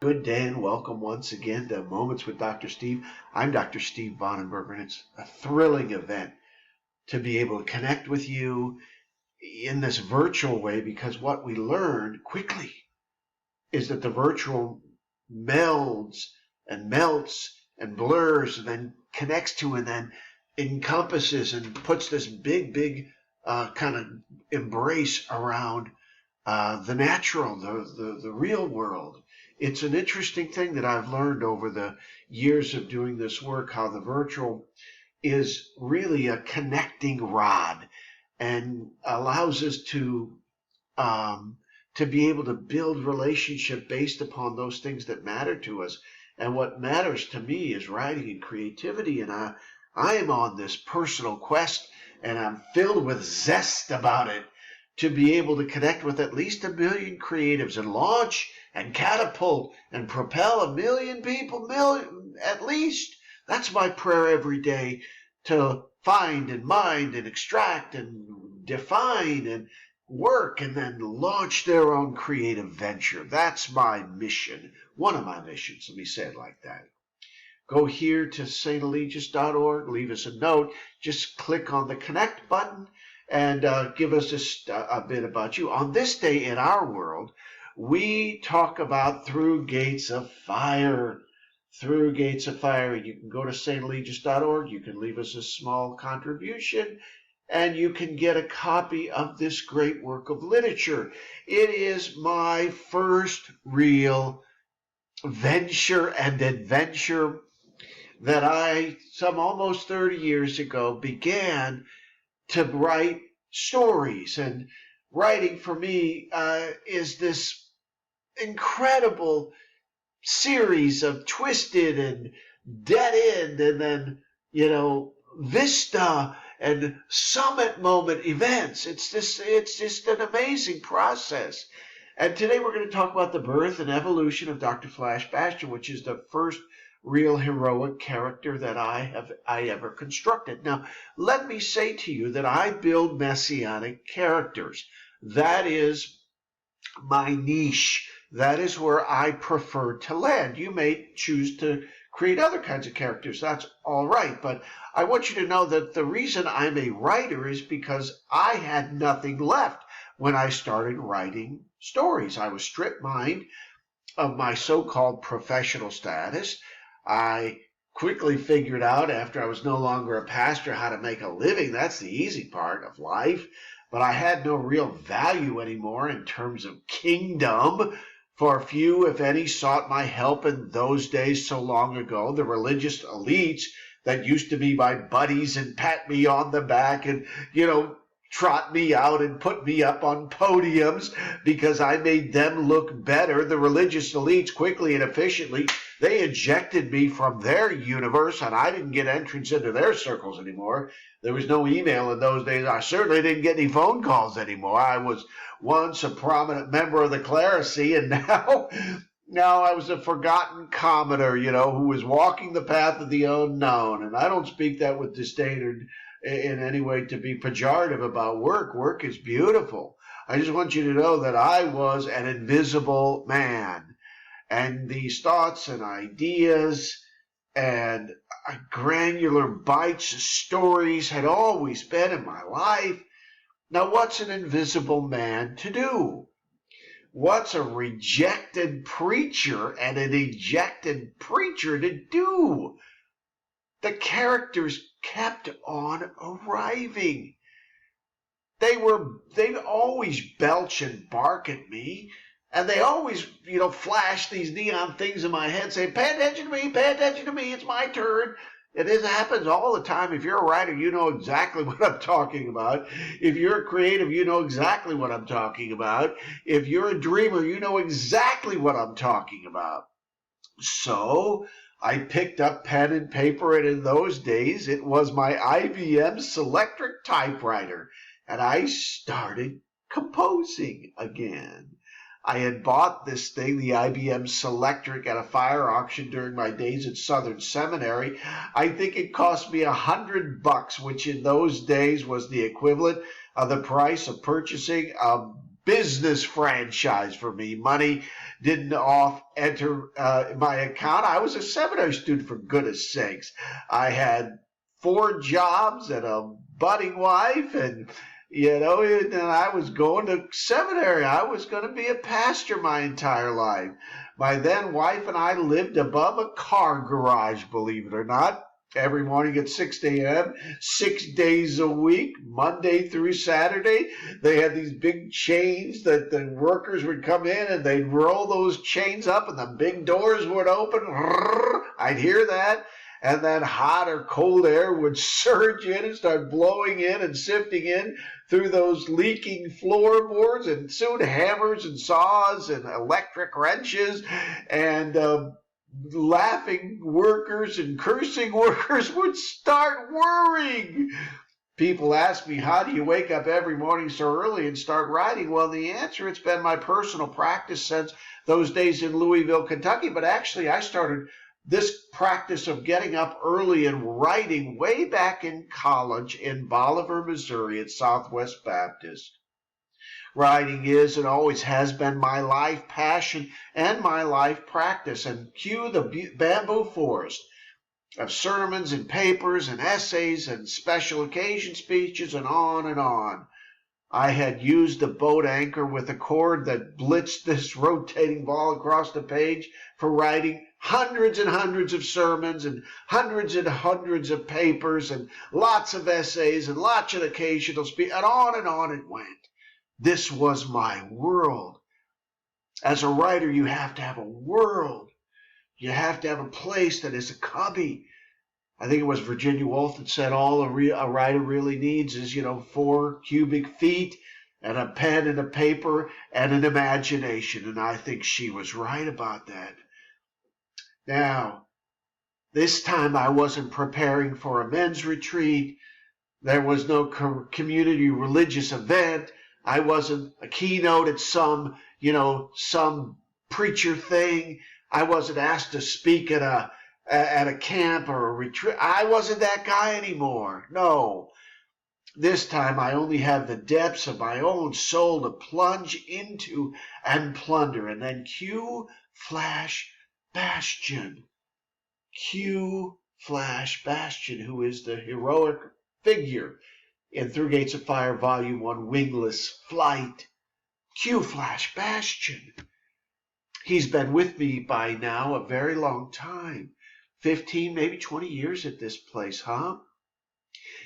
Good day and welcome once again to Moments with Dr. Steve. I'm Dr. Steve Bonenberger, and it's a thrilling event to be able to connect with you in this virtual way because what we learned quickly is that the virtual melds and melts and blurs and then connects to and then encompasses and puts this big kind of embrace around the natural, the real world. It's an interesting thing that I've learned over the years of doing this work, how the virtual is really a connecting rod and allows us to be able to build relationship based upon those things that matter to us. And what matters to me is writing and creativity. And I am on this personal quest and I'm filled with zest about it to be able to connect with at least 1 million creatives and launch and catapult and propel 1 million people, at least. That's my prayer every day, to find and mind and extract and define and work and then launch their own creative venture. That's my mission. One of my missions. Let me say it like that. Go here to stalegius.org, leave us a note. Just click on the connect button and give us a bit about you. On this day in our world, we talk about through gates of fire. Through gates of fire. You can go to stalegius.org. You can leave us a small contribution and you can get a copy of this great work of literature. It is my first real venture and adventure that I, some almost 30 years ago, began to write stories. And writing for me is this incredible series of twisted and dead end and then, vista and summit moment events. It's just an amazing process. And today we're going to talk about the birth and evolution of Dr. Flash Bastion, which is the first real heroic character that I ever constructed. Now, let me say to you that I build messianic characters. That is my niche. That is where I prefer to land. You may choose to create other kinds of characters. That's all right. But I want you to know that the reason I'm a writer is because I had nothing left when I started writing stories. I was stripped mined of my so-called professional status. I quickly figured out after I was no longer a pastor how to make a living. That's the easy part of life. But I had no real value anymore in terms of kingdom. For few, if any, sought my help in those days so long ago. The religious elites that used to be my buddies and pat me on the back and, trot me out and put me up on podiums because I made them look better. The religious elites quickly and efficiently, they ejected me from their universe and I didn't get entrance into their circles anymore. There was no email in those days. I certainly didn't get any phone calls anymore. I was once a prominent member of the clerisy and now I was a forgotten commoner, who was walking the path of the unknown. And I don't speak that with disdain or in any way to be pejorative about work. Work is beautiful. I just want you to know that I was an invisible man. And these thoughts and ideas and granular bites of stories had always been in my life. Now, what's an invisible man to do? What's a rejected preacher and an ejected preacher to do? The characters kept on arriving. They always belch and bark at me, and they always, flash these neon things in my head saying, pay attention to me, it's my turn. It happens all the time. If you're a writer, you know exactly what I'm talking about. If you're a creative, you know exactly what I'm talking about. If you're a dreamer, you know exactly what I'm talking about. So I picked up pen and paper, and in those days, it was my IBM Selectric typewriter, and I started composing again. I had bought this thing, the IBM Selectric, at a fire auction during my days at Southern Seminary. I think it cost me $100, which in those days was the equivalent of the price of purchasing a business franchise for me. Money didn't enter my account. I was a seminary student, for goodness sakes. I had 4 jobs and a budding wife, and and I was going to seminary. I was going to be a pastor my entire life. My then wife and I lived above a car garage, believe it or not. Every morning at 6 a.m., 6 days a week, Monday through Saturday. They had these big chains that the workers would come in and they'd roll those chains up and the big doors would open. I'd hear that. And then hot or cold air would surge in and start blowing in and sifting in through those leaking floorboards, and soon hammers and saws and electric wrenches and laughing workers and cursing workers would start worrying. People ask me, how do you wake up every morning so early and start writing? Well, the answer, it's been my personal practice since those days in Louisville, Kentucky. But actually, I started this practice of getting up early and writing way back in college in Bolivar, Missouri at Southwest Baptist. Writing is and always has been my life passion and my life practice. And cue the bamboo forest of sermons and papers and essays and special occasion speeches and on and on. I had used the boat anchor with a cord that blitzed this rotating ball across the page for writing hundreds and hundreds of sermons and hundreds of papers and lots of essays and lots of occasional speeches, and on it went. This was my world. As a writer, you have to have a world. You have to have a place that is a cubby. I think it was Virginia Woolf that said all a writer really needs is, 4 cubic feet and a pen and a paper and an imagination. And I think she was right about that. Now, this time I wasn't preparing for a men's retreat. There was no community religious event. I wasn't a keynote at some preacher thing. I wasn't asked to speak at a camp or a retreat. I wasn't that guy anymore. No. This time I only have the depths of my own soul to plunge into and plunder. And then cue Flash Bastion. Cue Flash Bastion, who is the heroic figure in Through Gates of Fire, Volume 1, Wingless Flight. Cue Flash Bastion. He's been with me by now a very long time. 15, maybe 20 years at this place, huh?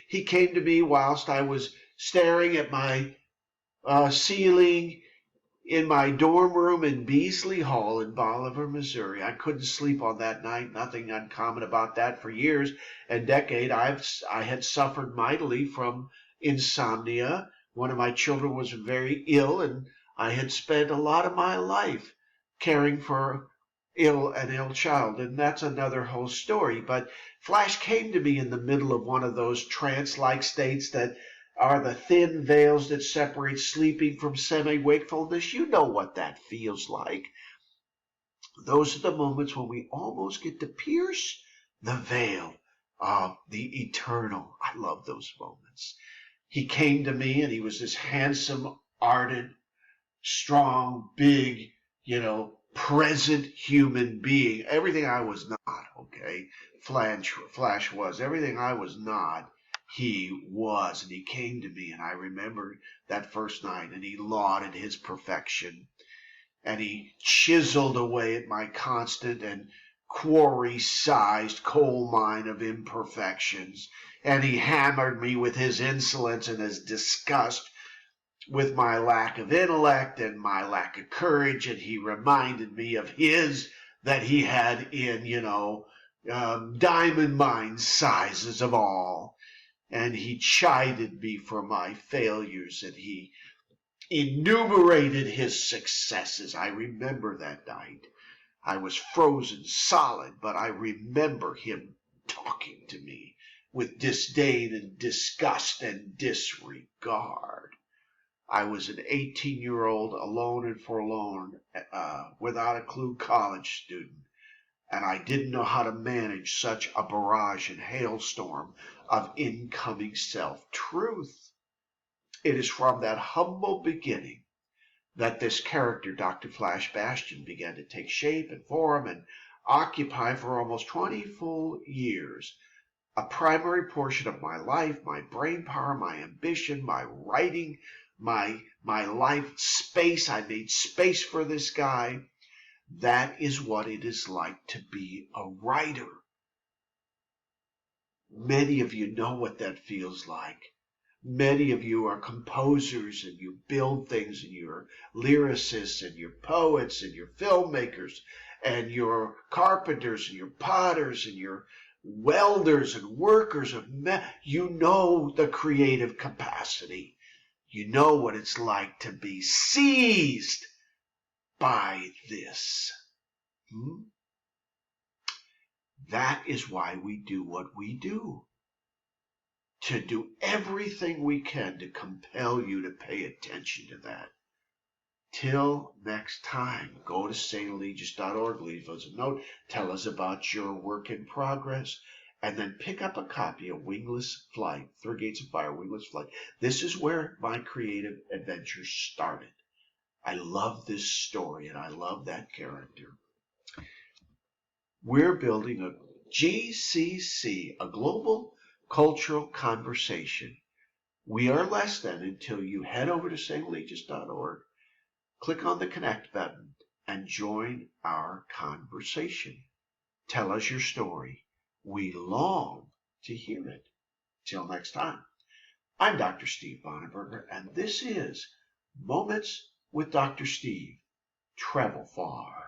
He came to me whilst I was staring at my ceiling in my dorm room in Beasley Hall in Bolivar, Missouri. I couldn't sleep on that night. Nothing uncommon about that for years and decades. I had suffered mightily from insomnia. One of my children was very ill, and I had spent a lot of my life caring for an ill child, and that's another whole story. But Flash came to me in the middle of one of those trance-like states that are the thin veils that separate sleeping from semi-wakefulness. You know what that feels like. Those are the moments when we almost get to pierce the veil of the eternal. I love those moments. He came to me, and he was this handsome, ardent, strong, big, present human being. Everything I was not, okay? Flash was. Everything I was not, he was. And he came to me, and I remember that first night, and he lauded his perfection. And he chiseled away at my constant and quarry-sized coal mine of imperfections. And he hammered me with his insolence and his disgust with my lack of intellect and my lack of courage. And he reminded me of his that he had in, diamond mine sizes of all. And he chided me for my failures, and he enumerated his successes. I remember that night. I was frozen solid, but I remember him talking to me with disdain and disgust and disregard. I was an 18-year-old, alone and forlorn, without a clue college student, and I didn't know how to manage such a barrage and hailstorm of incoming self-truth. It is from that humble beginning that this character, Dr. Flash Bastion, began to take shape and form and occupy for almost 20 full years a primary portion of my life, my brain power, my ambition, my writing, my life space. I made space for this guy. That is what it is like to be a writer. Many of you know what that feels like. Many of you are composers and you build things, and you're lyricists and you're poets and you're filmmakers and you're carpenters and you're potters and you're welders and workers of you know the creative capacity. You know what it's like to be seized by this. That is why we do what we do. To do everything we can to compel you to pay attention to that. Till next time, go to stalegious.org, leave us a note, tell us about your work in progress, and then pick up a copy of Wingless Flight, Through Gates of Fire, Wingless Flight. This is where my creative adventure started. I love this story, and I love that character. We're building a GCC, a global cultural conversation. We are less than until you head over to stalegious.org, click on the connect button, and join our conversation. Tell us your story. We long to hear it. Till next time, I'm Dr. Steve Bonneberger, and this is Moments with Dr. Steve. Travel far.